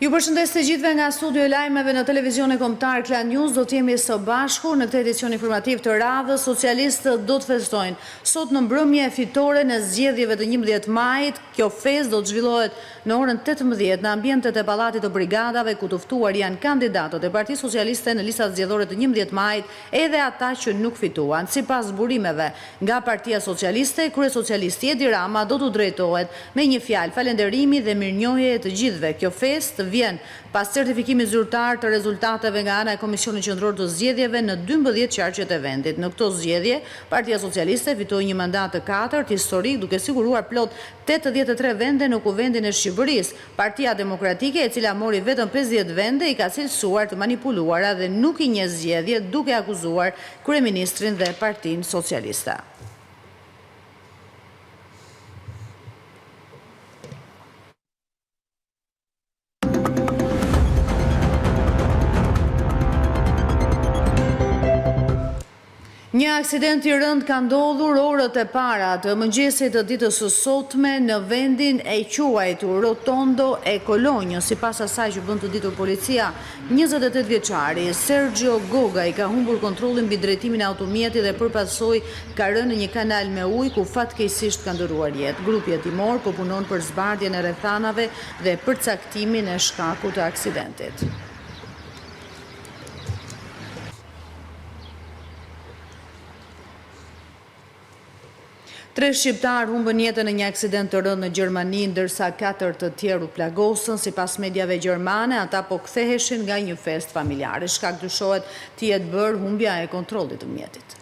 Ju përshëndes të gjithëve nga studio e lajmeve në televizion e kombëtar Klan News. Do të jemi së bashku në këtë edicion informativ të radhës. Socialistët do të festojnë sot në mbrëmje fitore në zgjedhjeve të 11 majit. Kjo festë do të zhvillohet në orën 18 në ambientet e Pallatit të Brigadave, ku të ftuar janë kandidatët e Partisë Socialiste në listat zgjedhore të 11 majit, edhe ata që nuk fituan. Sipas burimeve nga Partia Socialiste, kryesocialisti Edi Rama do të drejtohet me një fjalë falënderimi dhe mirënjohje të gjithëve. Kjo festë vjen pas certifikimit zyrtar të rezultateve nga ana e Komisionit Qendror të Zgjedhjeve në 12 qarqet e vendit. Në këto zgjedhje, Partia Socialiste fitoi një mandat të katërt historik, duke siguruar plot 83 vende në Kuvendin e Shqipërisë. Partia Demokratike, e cila mori vetëm 50 vende, i ka cilësuar të manipuluara dhe nuk i njeh zgjedhjet, duke akuzuar kryeministrin dhe Partinë Socialiste. Një aksident i rënd ka ndodhur orët e para të mëngjesit të ditës së sotme në vendin e quajtur Rotondo e Kolonjës. Sipas asaj që bën të ditur policia, 28 vjeçari Sergio Gogaj ka humbur kontrollin mbi drejtimin e automjetit dhe përpasoj ka rënë në një kanal me ujë ku fatkeqësisht ka ndëruar jetë. Grupi hetimor po punon për zbardhjen e rrethanave dhe përcaktimin e shkakut të aksidentit. Tre shqiptar humbën jetën në një aksident të rënd në Gjermani, ndërsa 4 të tjerë u plagosën. Sipas mediave gjermane, ata po ktheheshin nga një festë familjare. Shkak dyshohet të jetë bërë humbja e kontrollit të mjetit.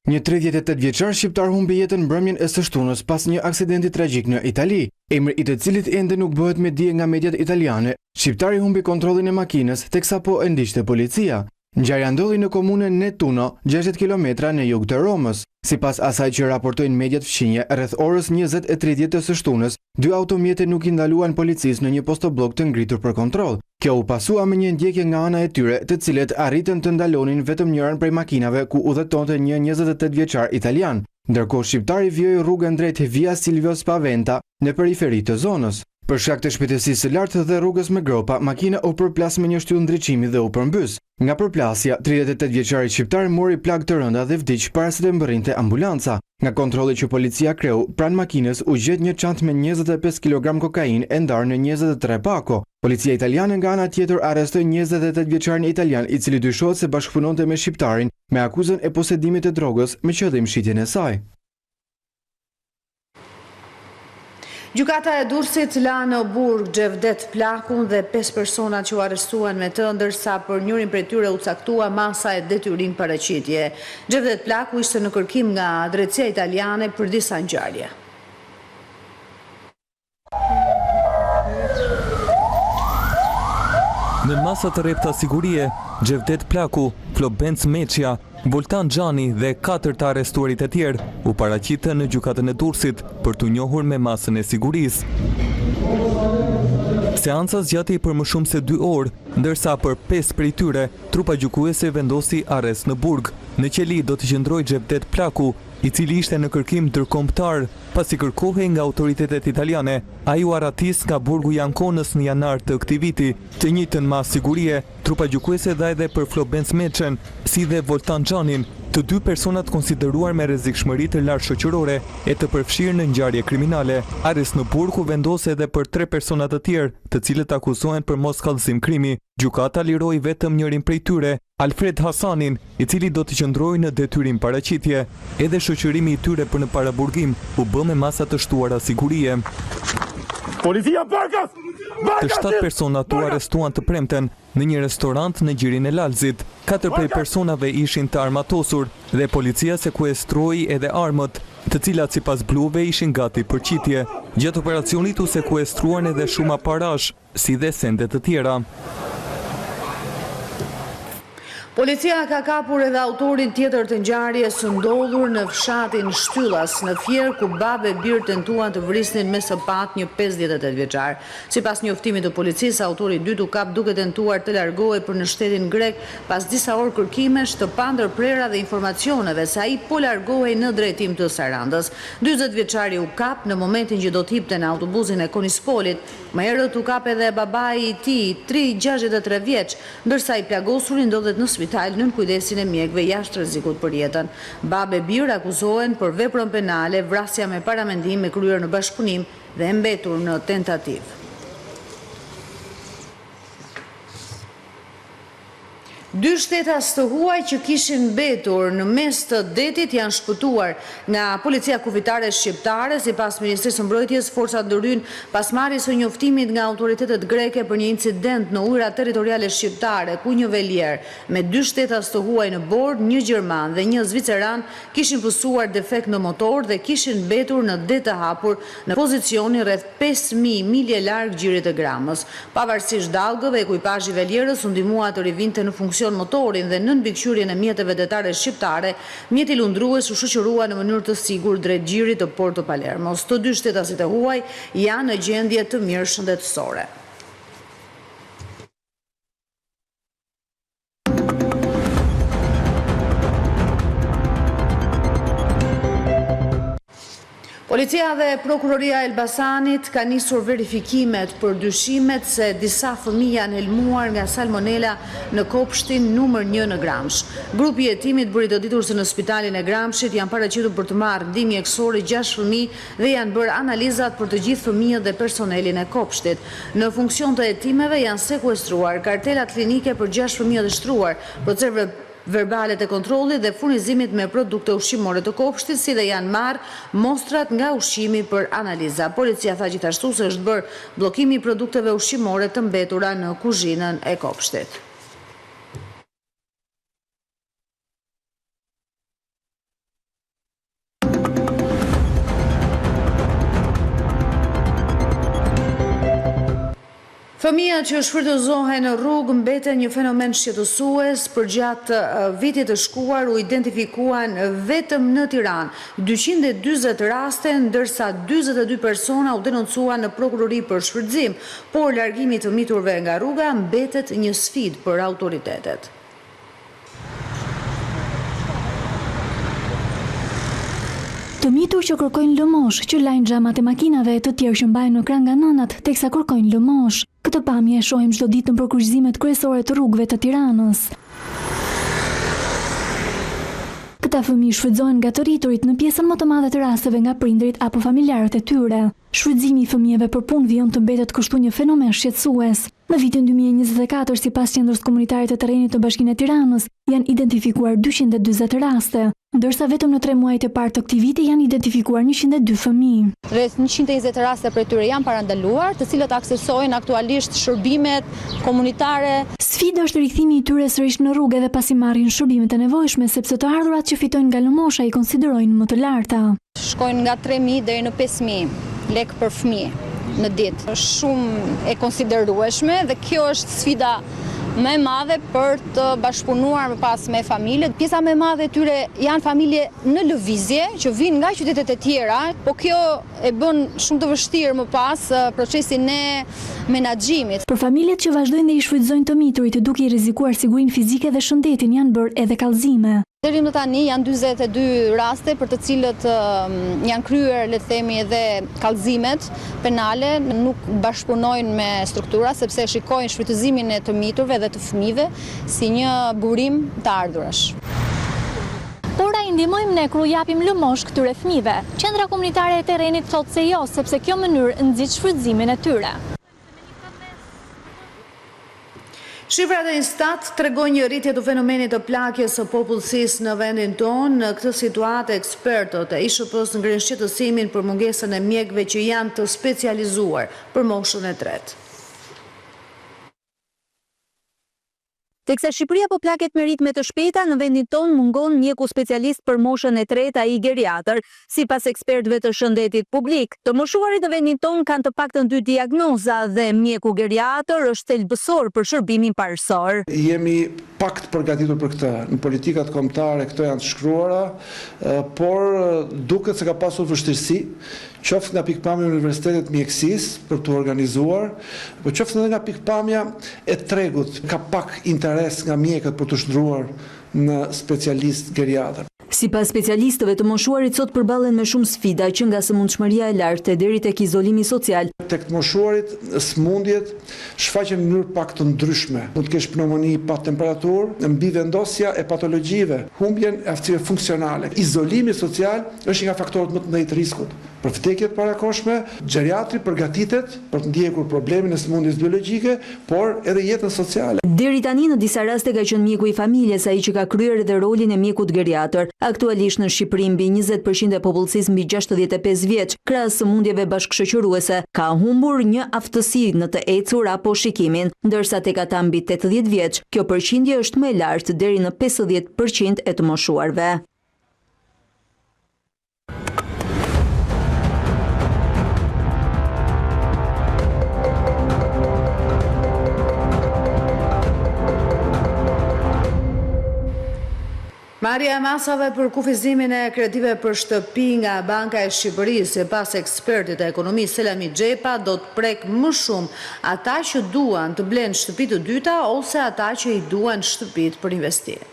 Një 38 vjeçar shqiptar humbi jetën mbrëmjen e së shtunës pas një aksidenti tragjik në Itali, emri i të cilit ende nuk bëhet me dije nga mediat italiane. Shqiptari humbi kontrollin e makinës teksa po e ndiqte policia. Ngjarja ndodhi në komunën Nettuno, 60 km në jug të Romës. Sipas asaj që raportojnë mediat fqinje, rreth orës 20:30 të së shtunës, 2 automjete nuk i ndaluan policisë në një postoblok të ngritur për kontroll. Kjo u pasua me një ndjekje nga ana e tyre, të cilët arritën të ndalonin vetëm njëran prej makinave ku udhëtonte një 28 vjeçar italian, ndërkohë shqiptari vjoi rrugën drejt Via Silvio Spaventa në periferi të zonës. Për shkak të shpejtësisë së lartë dhe rrugës me gropa, makina u përplas me një shtyllë ndriçimi dhe u përmbys. Nga përplasja, 38 vjeçari shqiptar mori plagë të rënda dhe vdiq para se të mbërrinte ambulanca. Nga kontrolli që policia kreu, pranë makinës u gjet një çantë me 25 kg kokainë e ndarë në 23 pako. Policia italiane nga ana tjetër arrestoi 28 vjeçarin italian, i cili dyshohet se bashkëpunonte me shqiptarin me akuzën e posedimit të drogës me qëllim shitjen e saj. Gjykata e Durrësit la në burg Xhevdet Plakun dhe 5 personat që u arrestuan me të, ndërsa për njërin prej tyre u caktua masa e detyrim paraqitje. Xhevdet Plaku ishte në kërkim nga drejtësia italiane për disa ngjarje. Në masa të rrepta sigurie, Xhevdet Plaku, Flobenc Meçja, Voltan Xhani dhe 4 të arrestuarit e tjerë u paraqitën në gjykatën e Durrësit për t'u njohur me masën e sigurisë. Seanca zgjati për më shumë se 2 orë, ndërsa për 5 prej tyre, trupa gjykuese vendosi arrest në burg. Në qeli do të qëndrojë Xhevdet Plaku, i cili ishte në kërkim ndërkombëtar, pasi kërkohej nga autoritetet italiane. Ai u aratis nga burgu i Ankonës në janar të këtij viti. Të njëjtën masë sigurie, trupa gjykuese dha edhe për Flobenc Meçën, si dhe Voltan Xhanin, të 2 personat konsideruar me rrezikshmëri të lartë shoqërore e të përfshirë në ngjarje kriminale. Arrest në burg u vendos edhe për 3 persona të tjerë, të cilët akuzohen për mos kallëzim krimi. Gjykata liroi vetëm njërin prej tyre, Alfred Hasanin, i cili do të qëndrojë në detyrim paraqitje. Edhe shoqërimi i tyre për në paraburgim u bë me masa të shtuara sigurie. Policia Barkas! Të 7 personat u arrestuan të premten në një restorant në gjirin e Lalzit. 4 prej personave ishin të armatosur dhe policia sekuestroi edhe armët, të cilat sipas bluve ishin gati për qitje. Gjatë operacionit u sekuestruan edhe shuma parash, si dhe sende të tjera. Policia ka kapur edhe autorin tjetër të ngjarjes së ndodhur në fshatin Shtyllas në Fier, ku babë e birë tentuan të vrisnin me sapat një 58 vjeçar. Sipas njoftimit të policisë, autori i dytë u kap duke tentuar të largohej për në shtetin grek pas disa orë kërkimesh të pandërprera dhe informacioneve se ai po largohej në drejtim të Sarandës. 40 vjeçari u kap në momentin që do të hipte në autobusin e Konispolit. Më herët u kap edhe babai i tij, 63 vjeç, ndërsa i plagosuri ndodhet në spital nën kujdesin e mjekëve jashtë rrezikut për jetën. Babë e birë akuzohen për veprën penale, vrasja me paramendim e kryer në bashkëpunim dhe e mbetur në tentativë. Dy shtetas të huaj që kishin mbetur në mes të detit janë shpëtuar nga policia kufitare shqiptare. Sipas Ministrisë së Mbrojtjes, forcat ndërhyn pas marrjes së njoftimit nga autoritetet greke për një incident në ujërat territoriale shqiptare, ku një velier me dy shtetas të huaj në bord, një gjerman dhe një zviceran, kishin pësuar defekt në motor dhe kishin mbetur në det të hapur në pozicionin rreth 5000 milje larg gjirit të Gramës. Pavarësisht dallgëve, ekuipazhi i velierës u ndihmua të rivinte në funksion motorin dhe nën mbikëqyrjen e mjeteve detare shqiptare, mjeti lundrues u shoqërua në mënyrë të sigurt drejt gjirit të Porto Palermos. Të dy shtetasit e huaj janë në gjendje të mirë shëndetësore. Policia dhe Prokuroria e Elbasanit ka nisur verifikimet për dyshimet se disa fëmijë janë helmuar nga salmonela në kopshtin numër 1 në Gramsh. Grupi i hetimit bëri të ditur se në spitalin e Gramshit janë paraqitur për të marrë ndihmë mjekësore 6 fëmijë dhe janë bërë analizat për të gjithë fëmijët dhe personelin e kopshtit. Në funksion të hetimeve janë sekuestruar kartelat klinike për 6 fëmijë të shtruar, proceduve verbalet e kontrollit dhe furnizimit me produkte ushqimore të kopshtit, si dhe janë marrë mostrat nga ushqimi për analiza. Policia tha gjithashtu se është bërë bllokimi i produkteve ushqimore të mbetura në kuzhinën e kopshtit. Fëmijët që shfrytëzohen në rrugë mbeten një fenomen shqetësues. Përgjatë vitit të shkuar u identifikuan vetëm në Tiranë 240 raste, ndërsa 42 persona u denoncuan në prokurori për shfrytëzim, por largimi i të miturve nga rruga mbetet një sfidë për autoritetet. Të mitur që kërkojnë lëmosh, që lajnë xhamat e makinave, të tjerë që mbajnë në krah nga nënat, teksa kërkojnë lëmosh. Këtë pamje e shohim çdo ditë në përkurgjimet kryesore të rrugëve të Tiranës. Këta fëmijë shfrytëzohen nga të rriturit në pjesën më të madhe të rasteve nga prindrit apo familjarët e tyre. Shfrytëzimi i fëmijëve për punë vijon të mbetet kështu një fenomen shqetësues. Në vitin 2024, sipas Qendrës Komunitare të Terrenit të Bashkinë e Tiranës, janë identifikuar 240 raste, ndërsa vetëm në 3 muajt e parë të këtij viti janë identifikuar 102 fëmijë. Rreth 120 raste prej tyre janë parandaluar, të cilët aksesojnë aktualisht shërbimet komunitare. Sfida është rikthimi i tyre sërish në rrugë edhe pasi marrin shërbimet e nevojshme, sepse të ardhurat që fitojnë nga lëmosha i konsiderojnë më të larta. Shkojnë nga 3.000 deri në 5.000 lekë për fëmijë në ditë. Është shumë e konsiderueshme dhe kjo është sfida më e madhe për të bashkëpunuar më pas me familjet. Pjesa më e madhe e tyre janë familje në lëvizje që vijnë nga qytetet e tjera, po kjo e bën shumë të vështirë më pas procesin e menaxhimit. Për familjet që vazhdojnë dhe i shfrytëzojnë të miturit duke i rrezikuar sigurinë fizike dhe shëndetin janë bërë edhe kallëzime. Deri më tani janë 42 raste për të cilët janë kryer, le të themi, edhe kallëzimet penale, nuk bashkëpunojnë me struktura sepse shikojnë shfrytëzimin e të miturve dhe të fëmijëve si një burim të ardhurash. Por ai ndihmojmë ne kur u japim lëmosh këtyre fëmijëve. Qendra Komunitare e Terrenit thotë se jo, sepse kjo mënyrë nxit shfrytëzimin e tyre. Shifrat e Instat tregojnë një rritje të fenomenit të plagjes së popullsisë në vendin tonë. Në këtë situatë, ekspertët e ISHP-s ngrihen shqetësimin për mungesën e mjekëve që janë të specializuar për moshën e tretë. Teksa Shqipëria po plaket me ritme të shpejta, në vendin tonë mungon mjeku specialist për moshën e tretë, ai geriatër, sipas ekspertëve të shëndetit publik. Të moshuarit në vendin tonë kanë të paktën 2 diagnoza dhe mjeku geriatër është thelbësor për shërbimin parësor. Jemi pak të përgatitur për këtë. Në politikat kombëtare këto janë të shkruara, por duket se ka pasur vështirësi, qoftë nga pikpamja e universitetet mjekësisë për të organizuar, por qoftë edhe nga pikpamja e tregut, ka pak interes nga mjekët për të shndruar në specialist geriatër. Sipas specialistëve, të moshuarit sot përballen me shumë sfida që nga sëmundshmëria e lartë deri tek izolimi social. Tek të moshuarit, sëmundjet shfaqen në mënyrë pak të ndryshme. Mund të kesh pneumoni pa temperaturë, mbivendosja e patologjive, humbjen e aftësive funksionale. Izolimi social është një nga faktorët më të mëdhenj të riskut për vdekjet parakoshme. Geriatri përgatitet për të ndjekur problemin e sëmundjes biologjike, por edhe jetën sociale. Deri tani në disa raste ka qenë mjeku i familjes ai që ka kryer edhe rolin e mjekut geriatër. Aktualisht në Shqipëri mbi 20% e popullsisë mbi 65 vjeç, krahas sëmundjeve bashkëshoqëruese, ka humbur një aftësi në të ecur apo shikimin, ndërsa tek ata mbi 80 vjeç, kjo përqindje është më e lartë deri në 50% e të moshuarve. Marrja e masave për kufizimin e kredive për shtëpi nga Banka e Shqipërisë, pas ekspertit e ekonomisë Selami Xhepa, do të prek më shumë ata që duan të blenë shtëpi të dyta ose ata që i duan shtëpit për investim.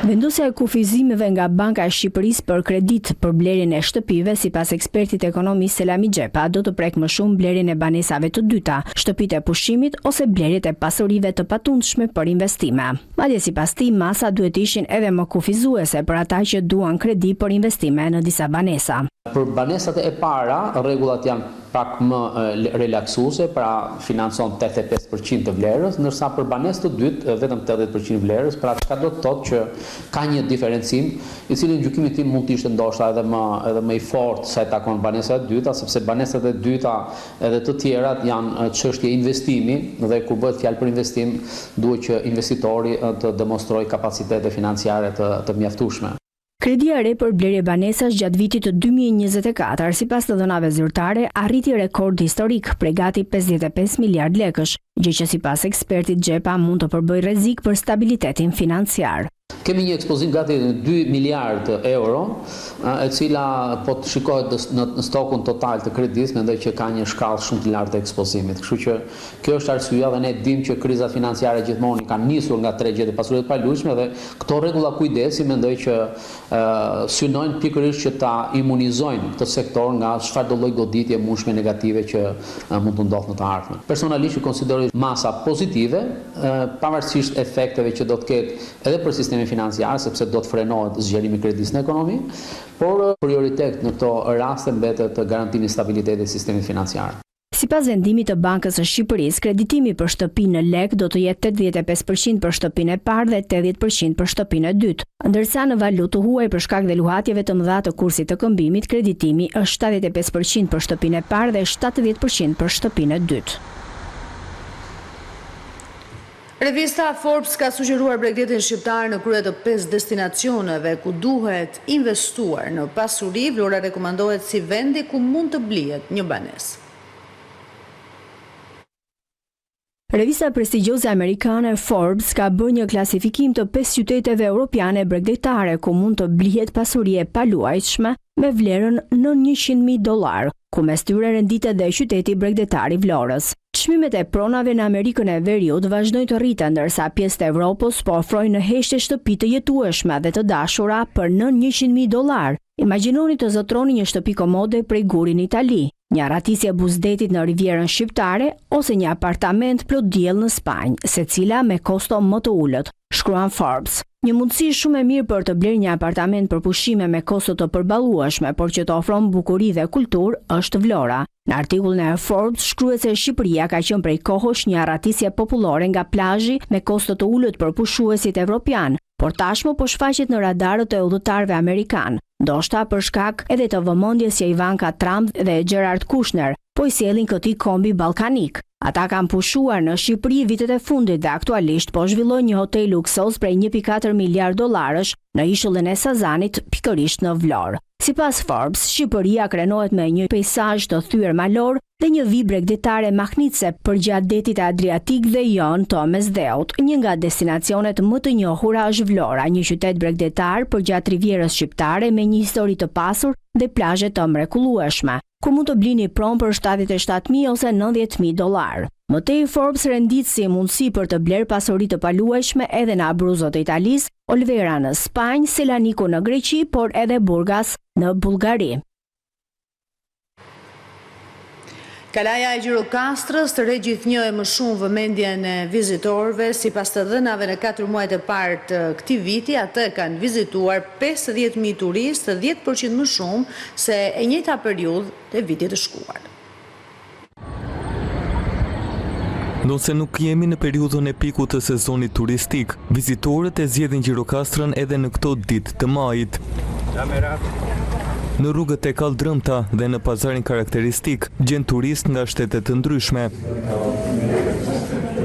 Vendosja e kufizimeve nga Banka e Shqipërisë për kredit për blerjen e shtëpive, sipas ekspertit ekonomist Selami Xhepa, do të prek më shumë blerjen e banesave të dyta, shtëpitë e pushimit ose blerjet e pasurive të patundshme për investime. Madje sipas tij, masa duhet të ishin edhe më kufizuese për ata që duan kredi për investime në disa banesa. Për banesat e para, rregullat janë pak më relaksuese, pra financon 85% të vlerës, ndërsa për banesë të dytë vetëm 80% vlerës, pra çka do të thotë që ka një diferencim, i cili në gjykimin tim mund të ishte ndoshta edhe më i fortë sa i takon banesave të dyta, sepse banesat e dyta edhe të tjerat janë çështje investimi, dhe kur bëhet fjalë për investim, duhet që investitori të demonstrojë kapacitete financiare të mjaftueshme. Kredia e re për blerje banesash gjatë vitit të 2024, sipas të dhënave zyrtare, arriti rekord historik, prej gati 55 miliard lekësh, gjë që sipas ekspertit Xhepa mund të përbëjë rrezik për stabilitetin financiar. Kemi një ekspozim gati 2 miliard euro, e cila po të shikohet në stokun total të kredis, mendoj që ka një shkallë shumë të lartë të ekspozimit. Kështu që kjo është arsyeja dhe ne dimë që krizat financiare gjithmonë kanë nisur nga tregjet e pasurive të palujshme dhe këto rregulla kujdesi mendoj që synojnë pikërisht që ta imunizojnë këtë sektor nga çfarëdo lloj goditje mundshme negative që mund të ndodhë në të ardhmen. Personalisht konsideroj masa pozitive, pavarësisht efekteve që do të ketë edhe për sistemin financiar, sepse do të frenohet zgjerimi i kredisë në ekonomi, por prioritet në këto raste mbetet garantimi i stabilitetit të sistemit financiar. Sipas vendimit të Bankës së Shqipërisë, kreditimi për shtëpi në lek do të jetë 85% për shtëpinë e parë dhe 80% për shtëpinë e dytë, ndërsa në valutë huaj për shkak dhe luhatjeve të mëdha të kursit të këmbimit, kreditimi është 75% për shtëpinë e parë dhe 70% për shtëpinë e dytë. Revista Forbes ka sugjeruar Bregdetin shqiptar në krye të 5 destinacioneve ku duhet investuar në pasuri. Vlora rekomandohet si vendi ku mund të blihet një banesë. Revista prestigjioze amerikane Forbes ka bërë një klasifikim të 5 qyteteve europiane bregdetare ku mund të blihet pasuri e paluajtshme me vlerën në $100.000, ku mes tyre renditet dhe qyteti bregdetar i Vlorës. Çmimet e pronave në Amerikën e Veriut vazhdojnë të rriten, ndërsa pjesët e Evropës po ofrojnë në heshtje shtëpi të jetueshme dhe të dashura për në $100.000. Imagjinoni të zotroni një shtëpi komode prej guri në Itali, një ratisje buzdetit në Rivierën Shqiptare ose një apartament plot diell në Spanjë, secila me kosto më të ulët, shkruan Forbes. Një mundësi shumë e mirë për të blerë një apartament për pushime me kosto të përballueshme, por që të ofron bukuri dhe kulturë, është Vlora. Në artikullin e Forbes shkruhet se Shqipëria ka qenë prej kohësh një arratisje popullore nga plazhi me kosto të ulët për pushuesit evropian, por tashmë po shfaqet në radarët e udhëtarëve amerikan, ndoshta për shkak edhe të vëmendjes që Ivanka Trump dhe Gerard Kushner po i sjellin këtij kombi ballkanik. Ata kanë pushuar në Shqipëri vitet e fundit dhe aktualisht po zhvillojnë një hotel luksoz prej $1.4 miliard në ishullin e Sazanit, pikërisht në Vlorë. Sipas Forbes, Shqipëria krenohet me një peizazh të thyer malor dhe një vi bregdetare Mahnice përgjatë detit Adriatik dhe Jon Tomes Dheut. Një nga destinacionet më të njohura është Vlora, një qytet bregdetar përgjatë Rivierës shqiptare me një histori të pasur dhe plazhe të mrekullueshme, ku mund të blini pronë për $77.000 ose $90.000. Më tej Forbes rendit si mundësi për të bler pasuri të palueshme edhe në Abruzzo të Italisë, Olvera në Spanjë, Selanikun në Greqi, por edhe Burgas në Bullgari. Kalaja e Gjirokastrës të re gjithnjoi më shumë vëmendjen e vizitorëve, sipas të dhënave në 4 muajt e parë të këtij viti, atë kanë vizituar 50.000 turistë, 10% më shumë se e njëjta periudhë të vitit të shkuar. Nëse nuk jemi në periudhën e pikut të sezonit turistik, vizitorët e zgjedhin Gjirokastrën edhe në këto ditë të majit. Në rrugët e kaldrëmta dhe në pazarin karakteristik, gjen turist nga shtete të ndryshme.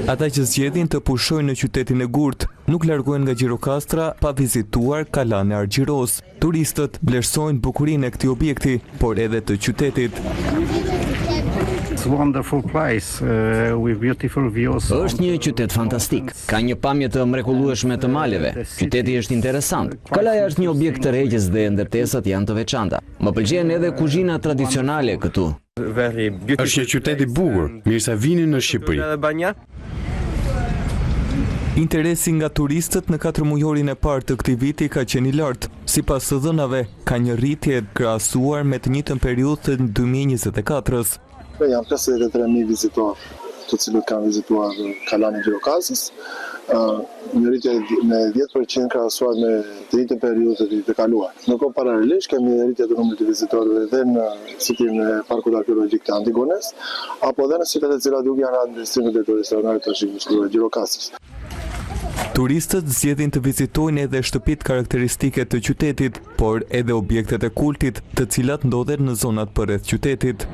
Ata që zgjedhin të pushojnë në qytetin e Gurt, nuk largohen nga Gjirokastra pa vizituar Kalan e Argjiros. Turistët vlerësojnë bukurinë e këtij objekti, por edhe të qytetit. Është një qytet fantastik. Ka një pamje të mrekullueshme të maleve. Qyteti është interesant. Kalaja është një objekt të rregjes dhe ndërtesat janë të veçanta. Më pëlqen edhe kuzhina tradicionale këtu. Është një qytet i bukur, mirë se vini në Shqipëri. Interesi nga turistët në 4 mujorin e parë të këtij viti ka qenë i lartë. Sipas së dhënave, ka një rritje krahasuar me të njëjtën periudhë të 2024-s. Janë 53.000 vizitorë, të cilët kanë vizituar Kalani e Gjirokastrës, një rritje me 10% krahasuar me të njëjtën periudhë të vitit të kaluar. Në kohë paralelisht kemi rritje të numrit të vizitorëve dhe në sitin e Parkut Arkeologjik të Antigones, apo edhe në sitet e cilat nuk janë administrimit dhe të restoranit të shikueshme të Gjirokastrës. Turistët zgjedhin të vizitojnë edhe shtëpitë karakteristike të qytetit, por edhe objektet e kultit, të cilat ndodhen në zonat përreth qytetit.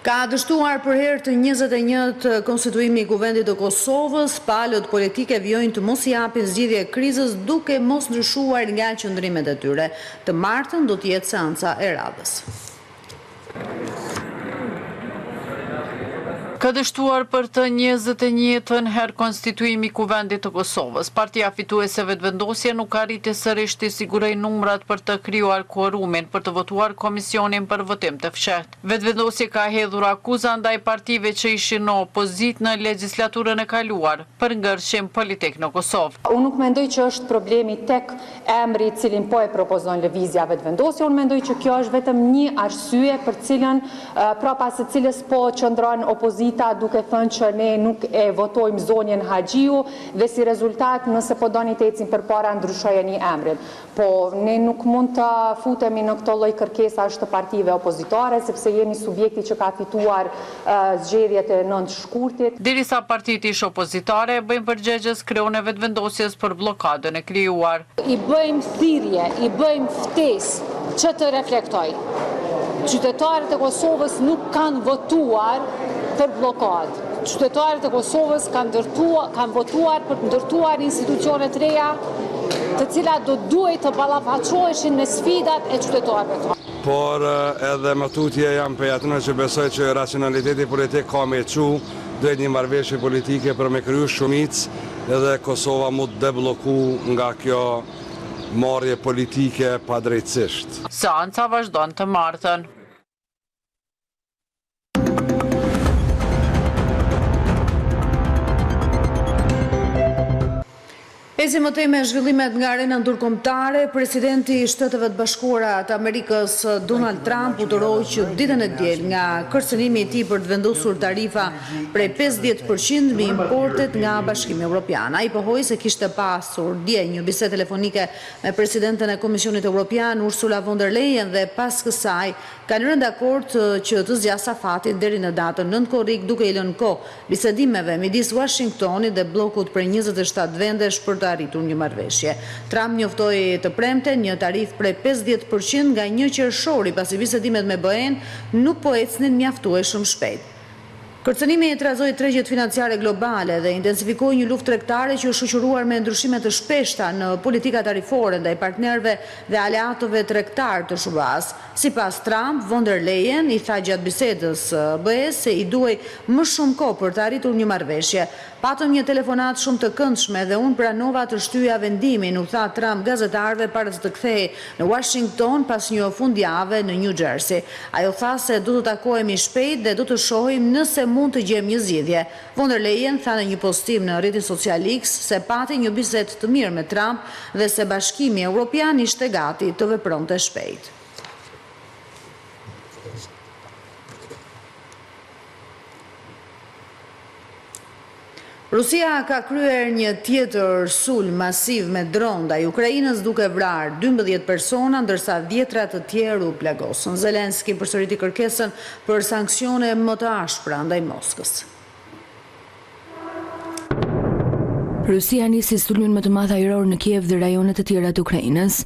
Ka dështuar për herë të 21 konstituimi i Kuvendit të Kosovës, palët politike vjojnë të mos japin zgjidhje krizës duke mos ndryshuar nga qëndrimet e tyre. Të martën do të jetë seanca e radhës. Ka dështuar për të 21 herë konstituimi i Kuvendit të Kosovës. Partia fituese vetëvendosje nuk arriti sërish të sigurojë numrat për të krijuar kvorumin për të votuar komisionin për votim të fshehtë. Vetëvendosje ka hedhur akuza ndaj partive që ishin në opozitë në legjislaturën e kaluar për ngërshim politik në Kosovë. Unë nuk mendoj që është problemi tek emri i cilin po e propozon lëvizja vetëvendosje. Unë mendoj që kjo është vetëm një arsye për cilën prapas së cilës po qëndron opozita duke thënë që ne nuk e votojmë zonjën Haxhiu dhe si rezultat nëse po doni të ecim përpara ndryshojeni emrin. Po ne nuk mund të futemi në këto lloj kërkesash të partive opozitare sepse jemi subjekti që ka fituar zgjedhjet e 9 shkurtit. Derisa partitë ish opozitare bëjnë përgjegjës kreun e vetëvendosjes për bllokadën e krijuar. I bëjmë thirrje, i bëjmë ftesë që të reflektoj. Qytetarët e Kosovës nuk kanë votuar për blokadë. Qytetarët e Kosovës kanë votuar për të ndërtuar institucione të reja, të cilat do duhet të ballafaqoheshin me sfidat e qytetarëve tonë. Por edhe më tutje jam për atyre që besoj që racionaliteti politik ka me çu, duhet një marrëveshje politike për me kriju shumicë edhe Kosova mu të debloku nga kjo marrje politike padrejtësisht. Seanca vazhdon të martën. Eci më tej me zhvillimet nga arena ndërkombëtare, presidenti i Shteteve të Bashkuara të Amerikës Donald Trump utëroi që ditën e diel nga kërcënimi i tij për të vendosur tarifa prej 50% mbi importet nga Bashkimi Evropian. Ai pohoi se kishte pasur dje një bisedë telefonike me presidenten e Komisionit Evropian Ursula von der Leyen dhe pas kësaj kanë rënë dakord që të zgjasë afatin deri në datën 9 korrik duke i lënë kohë bisedimeve midis Washingtonit dhe bllokut prej 27 vendesh për të arritur një marrëveshje. Trump njoftoi të premten një tarifë prej 50% nga 1 qershori pasi bisedimet me BE-n nuk po ecnin mjaftueshëm shpejt. Kërcënimi trazoi tregjet financiare globale dhe intensifikoi një luftë tregtare që është shoqëruar me ndryshime të shpeshta në politika tarifore ndaj partnerëve dhe aleatëve tregtar të SHUBA-s. Sipas Trump, von der Leyen i tha gjatë bisedës BE-s se i duhej më shumë kohë për të arritur një marrëveshje. Patëm një telefonat shumë të këndshme dhe unë pranova të shtyja vendimin, u tha Trump gazetarëve para se të kthehej në Washington pas një fundjavë në New Jersey. Ajo tha se do të takohemi shpejt dhe do të shohim nëse mund të gjejmë një zgjidhje. Von der Leyen tha në një postim në rrjetin social X se pati një bisedë të mirë me Trump dhe se Bashkimi Evropian ishte gati të vepronte shpejt. Rusia ka kryer një tjetër sulm masiv me dron ndaj Ukrainës duke vrarë 12 persona ndërsa 10 të tjerë u plagosën. Zelenski përsëriti kërkesën për sanksione më të ashpra ndaj Moskës. Rusia nisi sulmin më të madh ajror në Kiev dhe rajonet të tjera të Ukrainës.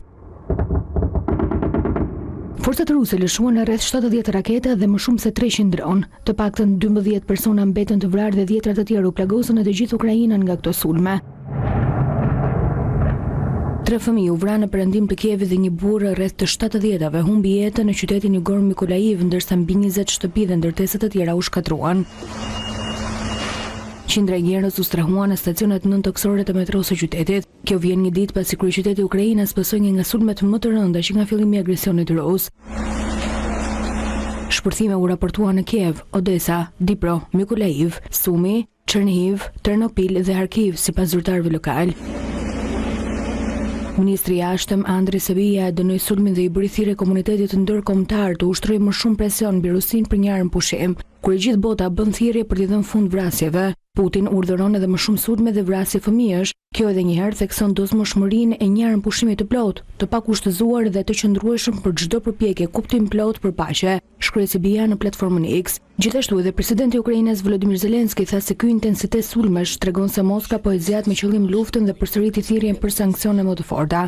Forcat ruse lëshuan rreth 70 raketa dhe më shumë se 300 dron. Të paktën 12 persona mbetën të vrarë dhe 10 të tjerë u plagosën në të gjithë Ukrainën nga këto sulme. 3 fëmijë u vranë në perëndim të Kievit dhe një burrë rreth të 70-ave humbi jetën në qytetin Igor Mikolaiv, ndërsa mbi 20 shtëpi dhe ndërtesa të tjera u shkatruan. Qindra njerëz u strahuan në stacionet nëntokësore të metros së qytetit. Kjo vjen një ditë pasi kryeqyteti i Ukrainës pësoi nga sulmet më të rënda që nga fillimi i agresionit rus. Shpërthime u raportuan në Kiev, Odesa, Dnipro, Mykolaiv, Sumi, Chernihiv, Ternopil dhe Kharkiv, sipas zyrtarëve lokal. Ministri i Jashtëm Andriy Sybiha dënoi sulmin dhe i bëri thirrje komunitetit ndërkombëtar të ushtrojë më shumë presion mbi Rusinë për një armë pushim. Kur e gjithë bota bën thirrje për t'i dhënë fund vrasjeve, Putin urdhëron edhe më shumë sulme dhe vrasje fëmijësh. Kjo edhe një herë thekson dosmëshmërinë e një armë pushimi të plotë, të pakushtëzuar dhe të qëndrueshëm për çdo përpjekje kuptim plot për paqe, shkroi Sybiha në platformën X. Gjithashtu edhe presidenti i Ukrainës Volodymyr Zelenski tha se ky intensitet sulmesh tregon se Moska po e zgjat me qëllim luftën dhe përsëriti thirrjen për sanksione më të forta.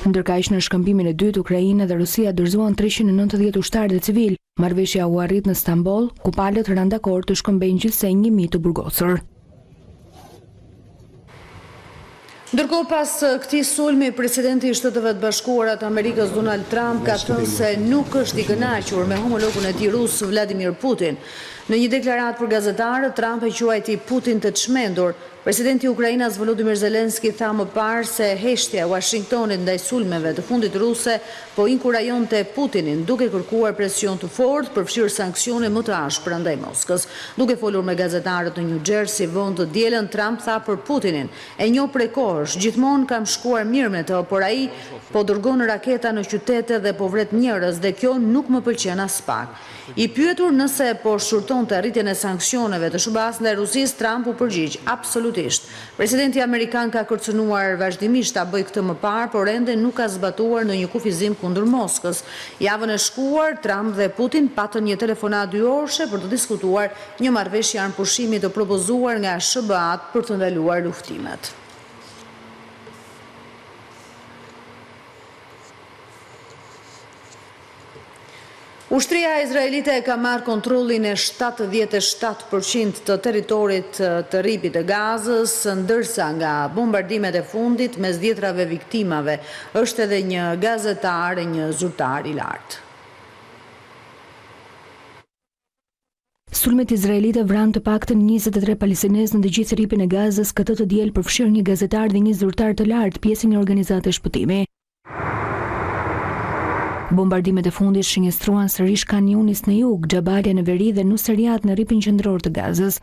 Ndërkaq në shkëmbimin e dytë, Ukraina dhe Rusia dorëzuan 390 ushtarë dhe civil. Marrëveshja u arrit në Stamboll, ku palët rënë dakord të shkëmbejnë gjithsej 1000 të burgosur. Ndërkohë pas këtij sulmi, presidenti i Shtetet Bashkuara të Amerikës Donald Trump ka thënë se nuk është i kënaqur me homologun e tij rus Vladimir Putin. Në një deklaratë për gazetarët, Trump e quajti Putin të çmendur. Presidenti i Ukrainës Volodymyr Zelenski tha më parë se heshtja e Washingtonit ndaj sulmeve të fundit ruse po inkurajonte Putinin duke kërkuar presion të fortë për fshirë sanksione më të ashpra ndaj Moskës. Duke folur me gazetarët në New Jersey vonë të dielën, Trump tha për Putinin: "E njoh prej kohësh, gjithmonë kam shkuar mirë me të, por ai po dërgon raketa në qytete dhe po vret njerëz dhe kjo nuk më pëlqen as pak." I pyetur nëse po shurtonte arritjen e sanksioneve të SHUBA-s ndaj Rusisë, Trump u përgjigj: "Absolutisht. Presidenti amerikan ka kërcënuar vazhdimisht ta bëjë këtë më parë, por ende nuk ka zbatuar në një kufizim kundër Moskës." Javën e shkuar, Trump dhe Putin patën një telefonat 2 orëshe për të diskutuar një marrëveshje armëpushimi të propozuar nga SBA-t për të ndaluar luftimet. Ushtria izraelite ka marrë kontrollin e 77% të territorit të ripit të Gazës, ndërsa nga bombardimet e fundit mes dhjetrave viktimave është edhe një gazetar e një zyrtar i lartë. Sulmet izraelite vranë të paktën 23 palestinezë në të gjithë ripin e Gazës këtë të diel, përfshirë një gazetar dhe një zyrtar të lartë, pjesë e një organizate shpëtimi. Bombardimet e fundit shënjestruan sërish Khan Yunis në jug, Xhabalia në veri dhe Nuseirat në ripin qendror të Gazës.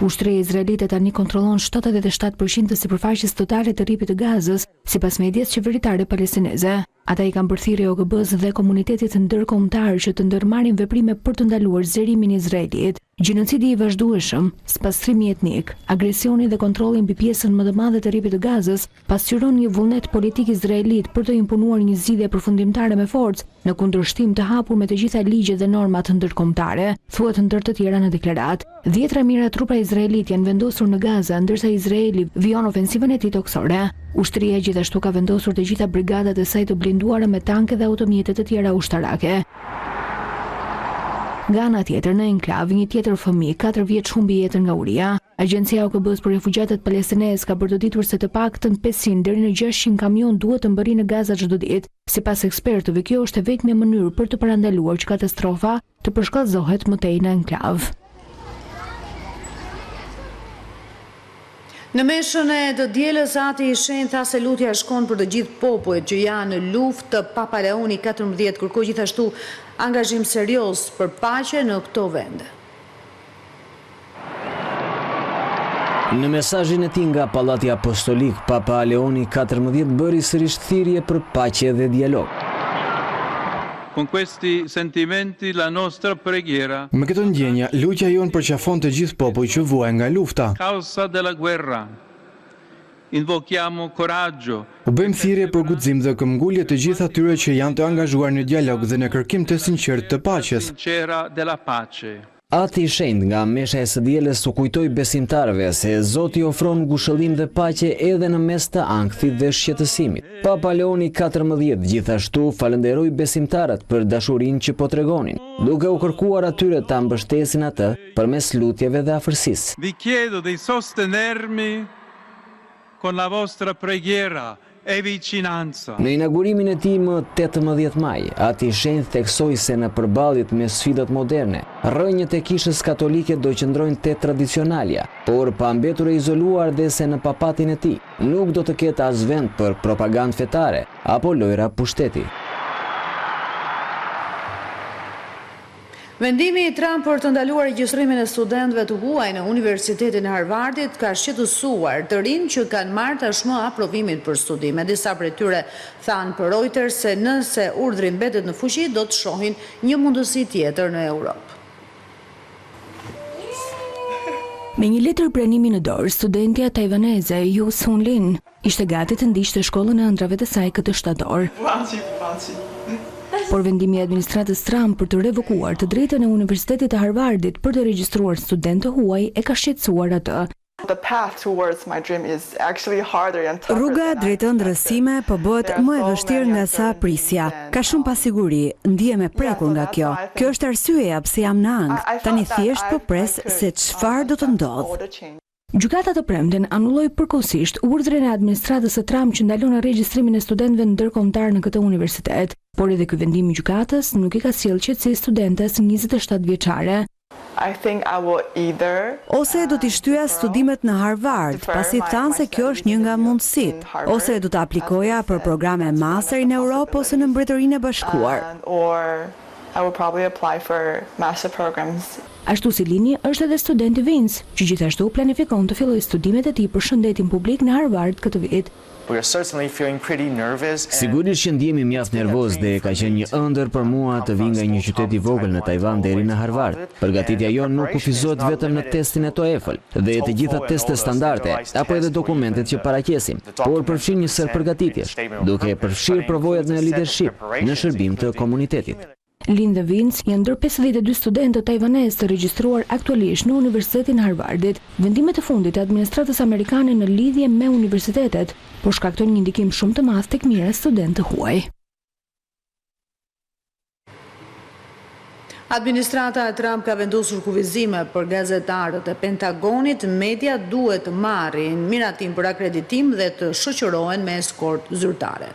Ushtria izraelite tani kontrollon 77% të sipërfaqes totale të ripit të Gazës, sipas medias qeveritare palestineze. Ata i kanë bërë thirrje OKB-s dhe komunitetit ndërkombëtar që të ndërmarrin veprime për të ndaluar zërimin e Izraelit. Gjenocidi i vazhdueshëm, spastrimi etnik, agresioni dhe kontrolli mbi pjesën më të madhe të ripit të Gazës pasqyron një vullnet politik izraelit për të imponuar një zgjidhje përfundimtare me forcë, në kundërshtim të hapur me të gjitha ligjet dhe normat ndërkombëtare, thuhet ndër të tjera në deklaratë. 10 mijëra trupa izraelit janë vendosur në Gaza, ndërsa Izraeli vijon ofensivën e tij toksore. Ushtria gjithashtu ka vendosur të gjitha brigadat e saj të blinduara me tanke dhe automjete të tjera ushtarake. Nga ana tjetër, në enklav, një tjetër fëmijë 4 vjeç humbi jetën nga uria. Agjencia OKB-s për refugjatët palestinez ka bërtoditur se të paktën 500 deri në 600 kamion duhet të mbërrinë Gaza çdo ditë. Sipas ekspertëve, kjo është e vetmja mënyrë për të parandaluar që katastrofa të përshkallëzohet më tej në enklav. Në meshën e të dielës, Ati i Shenjtë tha se lutja shkon për të gjithë popujt që janë në luftë. Papa Leoni 14 kërkoi gjithashtu angazhim serioz për paqe në këto vende. Në mesazhin e tij nga Pallati Apostolik, Papa Leoni 14 bëri sërish thirrje për paqe dhe dialog. Con questi sentimenti la nostra preghiera. Me këto ndjenja, lutja jon përqafon të gjithë popujt që vuajnë nga lufta. Causa della guerra. Invochiamo coraggio. U bëjmë thirrje për guxim dhe këmbgulje të gjithë atyre që janë të angazhuar në dialog dhe në kërkim të sinqert të paqes. Sincera della pace. Ati i Shenjtë nga mesha e së dielës u kujtoi besimtarëve se Zoti ofron ngushëllim dhe paqe edhe në mes të ankthit dhe shqetësimit. Papa Leoni 14 gjithashtu falenderoi besimtarët për dashurinë që po tregonin, duke u kërkuar atyre ta mbështesin atë përmes lutjeve dhe afërsisë. Vi chiedo di sostenermi con la vostra preghiera e vicinanza. Në inaugurimin e tij më 18 maj, Ati i Shenjtë theksoi se në përballjet me sfidat moderne, rrënjët e kishës katolike do qëndrojnë te tradicionalja, por pa mbetur e izoluar dhe se në papatin e tij nuk do të ketë as vend për propagandë fetare apo lojra pushteti. Vendimi i Trump për të ndaluar regjistrimin e studentëve të huaj në Universitetin e Harvardit ka shqetësuar të rinj që kanë marrë tashmë aprovimin për studime. Disa prej tyre thanë për Reuters se nëse urdhri mbetet në fuqi do të shohin një mundësi tjetër në Europë. Me një letër pranimi në dorë, studentja tajvaneze Yu Sun Lin ishte gati të ndiqte shkollën e ëndrave të saj këtë shtator. Por vendimi i administratës Trump për të revokuar të drejtën e Universitetit të Harvardit për të regjistruar studentë huaj e ka shqetësuar atë. Rruga drejt ëndrës time po bëhet më e vështirë nga sa prisja. Ka shumë pasiguri, ndihem e prekur nga kjo. Kjo është arsyeja pse jam në ankth. Tani thjesht po pres se çfarë do të ndodhë. Gjykata të premten anulloi përkohësisht urdhrin e administratës së Trump që ndalon regjistrimin e studentëve ndërkombëtar në këtë universitet, por edhe ky vendim i gjykatës nuk i ka sjellë qetësi studentes 27 vjeçare. Ose do t'i shtyja studimet në Harvard, pasi thanë se kjo është një nga mundësitë, ose do të aplikoja për programe master në Europë ose në Mbretërinë e Bashkuar. Ashtu si Lini është edhe studenti Vince, që gjithashtu planifikon të fillojë studimet e tij për shëndetin publik në Harvard këtë vit. Sigurisht që ndjehemi mjaft nervoz dhe ka qenë një ëndër për mua të vi nga një qytet i vogël në Taiwan deri në Harvard. Përgatitja jonë nuk kufizohet vetëm në testin e TOEFL dhe të gjitha testet standarde apo edhe dokumentet që paraqesim, por përfshin një sër përgatitjesh, duke përfshirë provojat në leadership në shërbim të komunitetit. Lin dhe Vince janë ndër 52 studentë taiwanez të regjistruar aktualisht në Universitetin e Harvardit. Vendimet e fundit të administratës amerikane në lidhje me universitetet po shkaktojnë një ndikim shumë të madh tek mira studentë huaj. Administrata e Trump ka vendosur kufizime për gazetarët e Pentagonit. Media duhet të marrin miratim për akreditim dhe të shoqërohen me eskort zyrtare.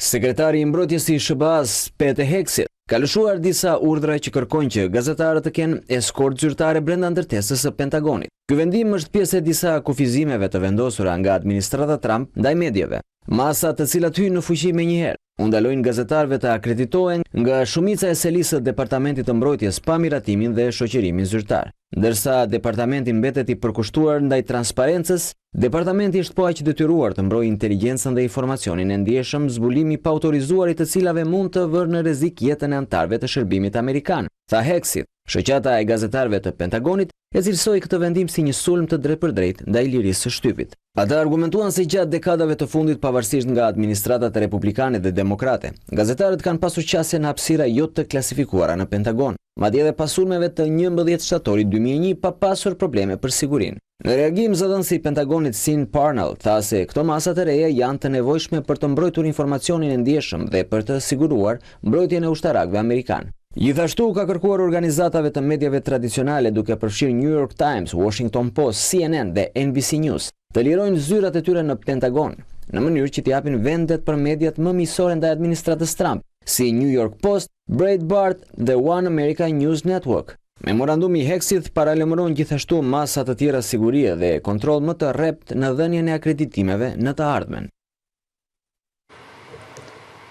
Sekretari i mbrojtjes i SBA-s Pete Hegseth ka lëshuar disa urdhra që kërkojnë që gazetarët të kenë eskort zyrtare brenda ndërtesës së Pentagonit. Ky vendim është pjesë e disa kufizimeve të vendosura nga administrata Trump ndaj mediave, masa të cilat hyjnë në fuqi menjëherë. U ndalojnë gazetarëve të akreditohen nga shumica e selisë së Departamentit të Mbrojtjes pa miratimin dhe shoqërimin zyrtar. Ndërsa departamenti mbetet i përkushtuar ndaj transparencës, departamenti është po aq detyruar të mbrojë inteligjencën dhe informacionin e ndjeshëm, zbulimi pa autorizuar i të cilave mund të vërë në rrezik jetën e anëtarëve të shërbimit amerikan. tha Hexit. Shoqata e gazetarëve të Pentagonit e cilësoi këtë vendim si një sulm të drejtpërdrejtë ndaj lirisë së shtypit. Ata argumentuan se gjatë dekadave të fundit, pavarësisht nga administratat republikane dhe demokrate, gazetarët kanë pasur qasje në hapësira jo të klasifikuara në Pentagon, madje edhe pas sulmeve të 11 shtatorit 2001 pa pasur probleme për sigurinë. Në reagim, zëdhënësi i Pentagonit Sean Parnell tha se këto masat e reja janë të nevojshme për të mbrojtur informacionin e ndjeshëm dhe për të siguruar mbrojtjen e ushtarakëve amerikanë. Gjithashtu ka kërkuar organizatave të mediave tradicionale, duke përfshirë New York Times, Washington Post, CNN dhe NBC News, të lirojnë zyrat e tyre në Pentagon, në mënyrë që t'i japin vendet për mediat më miqësore ndaj administratës Trump, si New York Post, Breitbart dhe One America News Network. Memorandumi i Hexit paralajmëron gjithashtu masa të tjera sigurie dhe kontroll më të rrept në dhënien e akreditimeve në të ardhmen.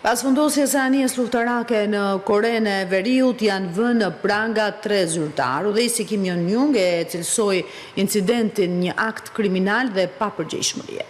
Pas fundosjes së anijes luftarake në Korenë e Veriut janë vënë në pranga 3 zyrtarë. Udhëheqësi Kim Jong-un e cilësoi incidentin një akt kriminal dhe papërgjegjshmërie.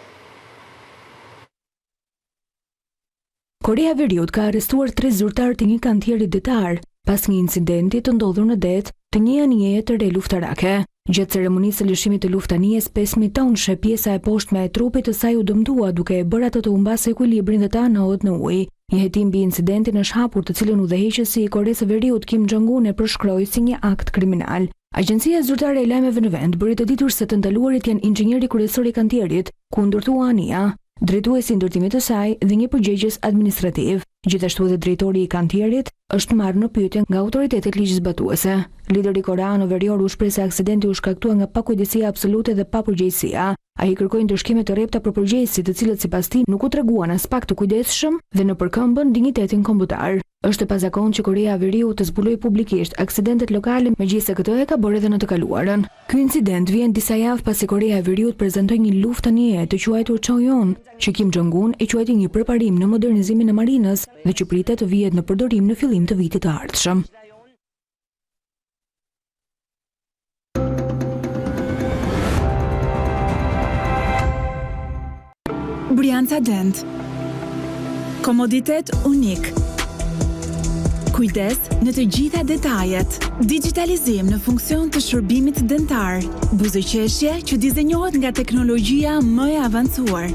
Korea e Veriut ka arrestuar 3 zyrtarë të një kantieri detar pas një incidenti të ndodhur në det të një anije të re luftarake. Gjatë ceremonisë së lëshimit të luftanijes, 5.000 tonë pjesa e poshtme e trupit të saj u dëmtua, duke e bërë atë të humbasë ekuilibrin dhe të anohet në ujë. Një hetim mbi incidentin është hapur, të cilën udhëheqësi i Koresë së Veriut Kim Jong-un e përshkroi si një akt kriminal. Agjencia zyrtare e lajmeve në vend bëri të ditur se të ndaluarit janë inxhinieri kryesor i kantierit, ku ndërtua anija, drejtuesi i ndërtimit të saj dhe një përgjegjës administrativ. Gjithashtu edhe drejtori i kantierit është marrë në pyetje nga autoritetet ligjzbatuese. Lideri korean verior u shpreh se aksidenti u shkaktua nga pakujdesia absolute dhe papërgjegjësia. Ai kërkoi ndryshime të rrepta për përgjegjësit, të cilët sipas tij nuk u treguan as pak të kujdesshëm dhe në përkëmbën dinjitetin kombëtar. Është e pazakontë që Korea e Veriut të zbulojë publikisht aksidentet lokale, megjithëse këtë e ka bërë edhe në të kaluarën. Ky incident vjen disa javë pasi Korea e Veriut prezantoi një luftë anije të quajtur Choyon, që Kim Jong-un e quajti një përparim në modernizimin e marinës dhe që pritet të vihet në përdorim në fillim të vitit të ardhshëm. Brianca Dent. Komoditet unik. Kujdes në të gjitha detajet. Digitalizim në funksion të shërbimit dentar. Buzëqeshje që dizenjohet nga teknologjia më e avancuar.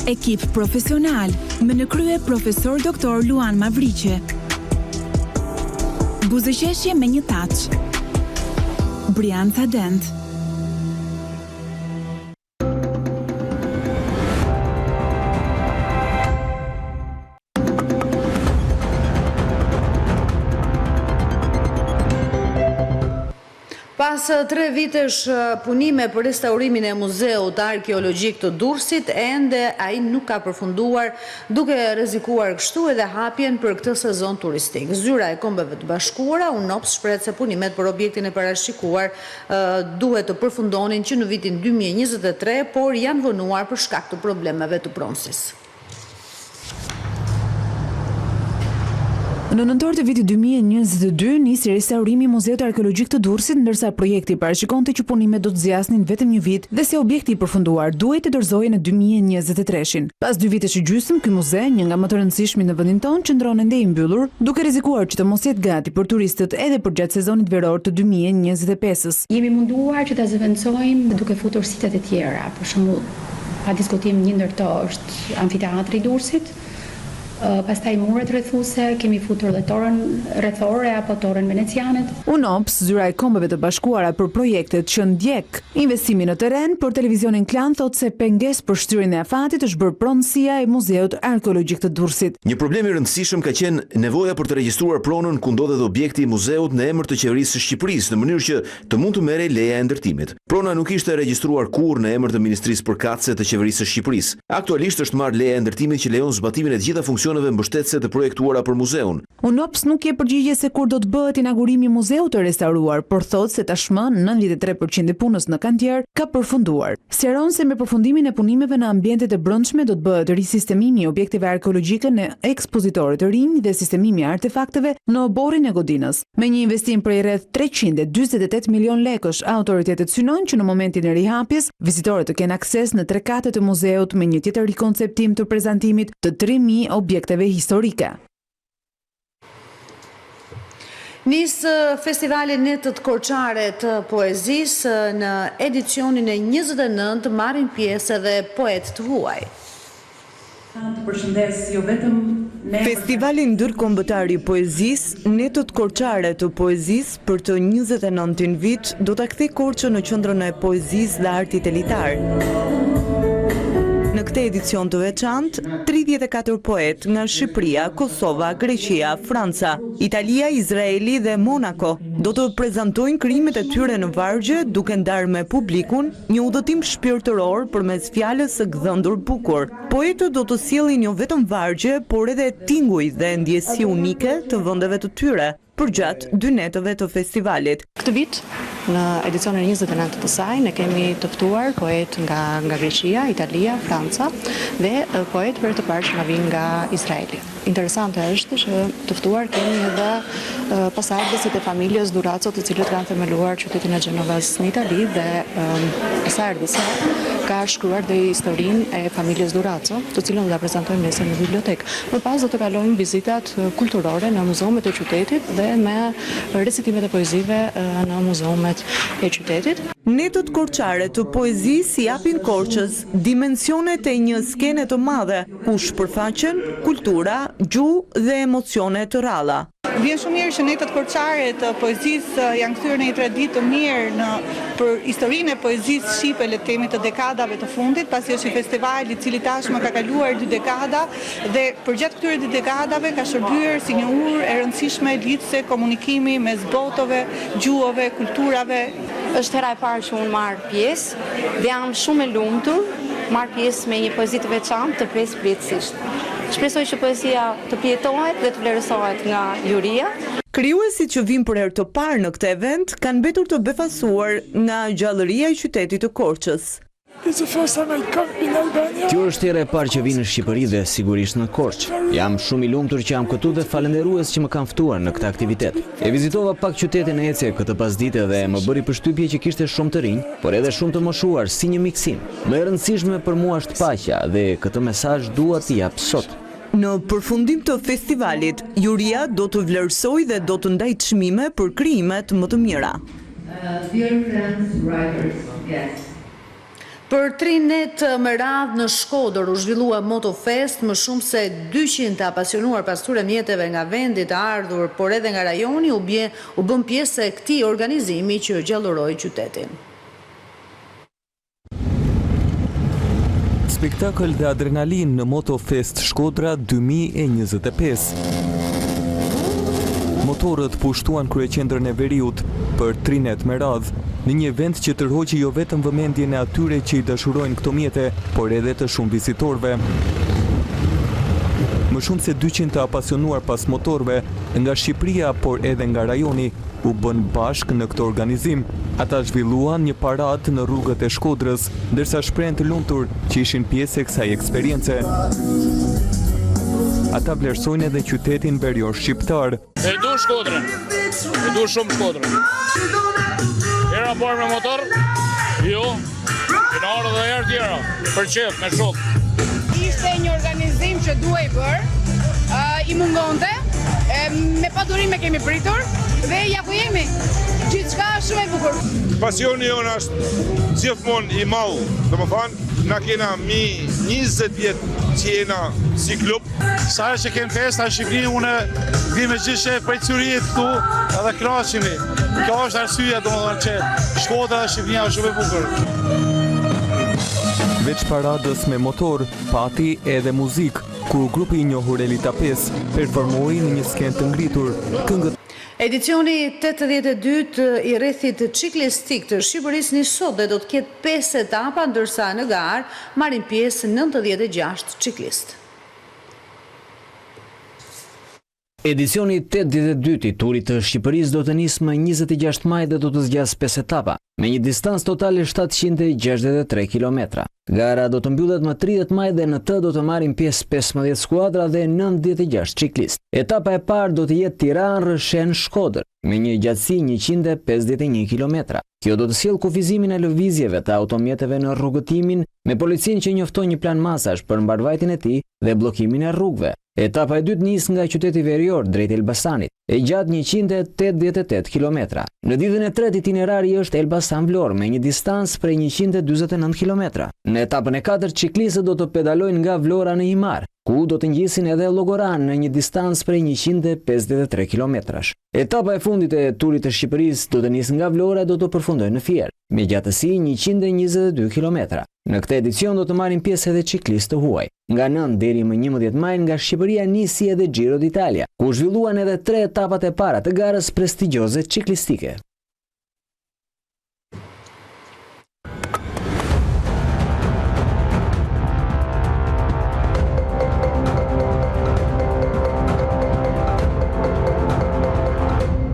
Ekip profesional, me në krye profesor doktor Luan Mavriqe. Buzëqeshje me një touch. Brianca Dent. Pas 3 vitesh punime për restaurimin e muzeut arkeologjik të Durrësit, ende ai nuk ka përfunduar, duke rrezikuar kështu edhe hapjen për këtë sezon turistik. Zyra e Kombeve të Bashkuara, UNOPS, shpreh se punimet për objektin e parashikuar duhet të përfundonin që në vitin 2023, por janë vonuar për shkak të problemeve të pronësis. Në nëntor të vitit 2022 nisi restaurimi i Muzeut Arkeologjik të Durrësit, ndërsa projekti parashikonte që punimet do të zgjasnin vetëm një vit dhe se objekti i përfunduar duhej të dorëzohej në 2023. Pas 2 vitesh e gjysmë, ky muze, një nga më të rëndësishmit në vendin tonë, qëndron ende i mbyllur, duke rrezikuar që të mos jetë gati për turistët edhe për gjatë sezonit veror të 2025-s. Jemi munduar që ta zëvendësojmë duke futur sitet e tjera. Për shembull, pa diskutim një ndër to është amfiteatri i Durrësit. Pastaj muret rrethuese, kemi futur dhe torën rrethore apo torën venecianet. UNOPS, zyra e Kombeve të Bashkuara për projektet që ndjek investimin në terren për televizionin Klan, thotë se pengesë për shtyrjen e afatit është bërë pronësia e Muzeut Arkeologjik të Durrësit. Një problem i rëndësishëm ka qenë nevoja për të regjistruar pronën ku ndodhet objekti i muzeut në emër të qeverisë së Shqipërisë, në mënyrë që të mund të merrej leja e ndërtimit. Prona nuk ishte regjistruar kurrë në emër të Ministrisë Përkatëse të Qeverisë së Shqipërisë. Aktualisht është marrë leja e ndërtimit që lejon zbatimin e të gjitha funksioneve mbështetëse të projektuara për muzeun. UNOPS nuk jep përgjigje se kur do të bëhet inaugurimi i muzeut të restauruar, por thotë se tashmë 93% e punës në kantier ka përfunduar. Sqaron se me përfundimin e punimeve në ambientet e brendshme do të bëhet risistemimi i objekteve arkeologjike në ekspozitore të rinj dhe sistemimi i artefakteve në oborrin e godinës. Me një investim prej rreth 348 milion lekësh, autoritetet synojnë që në momentin e rihapjes, vizitorët të kenë akses në 3 kate të muzeut me një tjetër rikonceptim të prezantimit të 3000 objekteve historike. Nisë festivalin Netët Korçare të poezisë në edicionin e 29 marrin pjesë edhe poet të huaj. Festivali ndërkombëtar i poezisë Netët Korçare të poezisë për të 29-tin vit do ta kthejë Korçën në qendrën e poezisë dhe artit elitar. Në këtë edicion të veçantë, 34 poet nga Shqipëria, Kosova, Greqia, Franca, Italia, Izraeli dhe Monako do të prezantojnë krimet e tyre në vargje duke ndarë me publikun një udhëtim shpirtëror përmes fjalës së gdhëndur bukur. Poetët do të sjellin jo vetëm vargje, por edhe tinguj dhe ndjesi unike të vendeve të tyre përgjatë 2 netëve të festivalit. Këtë vit, në edicionin 29 të saj, ne kemi të ftuar poet nga Greqia, Italia, Franca dhe poet për të parë që nga vinë nga Izraeli. Interesante është që të ftuar kemi edhe pasardhësit e familjes Duraco, të cilët kanë themeluar qytetin e Gjenovës në Itali dhe pasardhësja ka shkruar dhe historinë e familjes Duraco, të cilën do ta prezantojmë nesër në bibliotekë. Më pas do të kalojmë vizitat kulturore në muzeumet e qytetit dhe me recitimet e poezive në muzeumet e qytetit. Netët Korçare të poezisë japin Korçës dimensionet e një skene të madhe, ku shpërfaqen kultura, gjuhë dhe emocione të ralla. Vjen shumë mirë që netët korçare të poezisë janë kthyer në një traditë të mirë për historinë e poezisë shqipe, le të themi, të dekadave të fundit, pasi është një festival i cili tashmë ka kaluar 2 dekada dhe përgjatë këtyre 2 dekadave ka shërbyer si një urë e rëndësishme lidhse komunikimi mes botëve, gjuhëve, kulturave. Është hera e parë që unë marr pjesë dhe jam shumë e lumtur, marr pjesë me një poezi të veçantë të presë. Shpresoj që poezia të pjetohet dhe të vlerësohet nga juria. Krijuesit që vinë për herë të parë në këtë event kanë mbetur të befasuar nga gjallëria e qytetit të Korçës. Kjo është hera e parë që vinë në Shqipëri dhe sigurisht në Korçë. Jam shumë i lumtur që jam këtu dhe falenderues që më kanë ftuar në këtë aktivitet. E vizitova pak qytetin e ecje këtë pasdite dhe më bëri përshtypje që kishte shumë të rinj, por edhe shumë të moshuar si një miksim. Më e rëndësishme për mua është paqja dhe këtë mesazh dua t'i jap sot. Në përfundim të festivalit, juria do të vlerësoj dhe do të ndajë çmime për krijimet më të mira. Për 3 netë më radhë në Shkodër u zhvillua Motofest, më shumë se 200 të apasionuar pasture mjeteve nga vendit të ardhur, por edhe nga rajoni u bën pjesë e këtij organizimi që gjallëroi qytetin. Spektakël dhe adrenalin në Motofest Shkodra 2025. Motorët pushtuan kryeqendrën e Veriut për 3 netë me radhë, në një event që tërhoqi jo vetëm vëmendjen e atyre që i dashurojnë këto mjete, por edhe të shumë vizitorëve. Më shumë se 200 të apasionuar pas motorëve nga Shqipëria, por edhe nga rajoni, u bën bashkë në këtë organizim. Ata zhvilluan një paradë në rrugët e Shkodrës, ndërsa shprehen të lumtur që ishin pjesë e kësaj eksperience. Ata vlerësojnë edhe qytetin verior shqiptar. E du Shkodrën, e du shumë Shkodrën. Era parë me motor, jo, e në orë dhe herë tjera, për qef, me shokë. Ishte një organizim që duhej bërë, i mungonte, me padurime kemi pritur, dhe ja ku jemi, gjithçka shumë e bukur. Pasioni jonë është gjithmonë i madh, domethënë na kena 20 vjet që jena si klub. Sa herë që kem festa në Shqipëri, unë vi me gjithë shef prej Cyrit këtu, edhe krahashemi. Kjo është arsyeja domethënë që Shkodra dhe Shqipëria është shumë e bukur. Veç paradës me motor, pati edhe muzikë, ku grupi i njohur Elita 5 performoi në një skenë të ngritur këngët. Edicioni 82 i rrethit ciklistik të Shqipërisë nisot dhe do të ketë 5 etapa, ndërsa në garë marrin pjesë 96 ciklistë. Edicioni 82 i turit të Shqipërisë do të nisë më 26 maj dhe do të zgjasë 5 etapa, me një distancë totale 763 km. Gara do të mbyllet më 30 maj dhe në të do të marrin pjesë 15 skuadra dhe 96 ciklistë. Etapa e parë do të jetë Tiranë-Rëshen-Shkodër, me një gjatësi 151 km. Kjo do të sjellë kufizimin e lëvizjeve të automjeteve në rrugëtimin, me policinë që njofton një plan masash për mbarvajtjen e tij dhe bllokimin e rrugëve. Etapa e dytë nis nga qyteti verior drejt Elbasanit, e gjatë 188 km. Në ditën e tretë itinerari është Elbasan-Vlorë me një distancë prej 149 km. Në etapën e katërt ciklistët do të pedalojnë nga Vlora në Imar, ku do të ngjisin edhe Llogoran në një distancë prej 153 km. Etapa e fundit e turit të Shqipërisë do të nisë nga Vlora e do të përfundojë në Fier, me gjatësi 122 km. Në këtë edicion do të marrin pjesë edhe ciklistë të huaj. Nga 9 deri më 11 maj nga Shqipëria nisi edhe Giro d'Italia, ku zhvilluan edhe 3 etapat e para të garës prestigjioze ciklistike.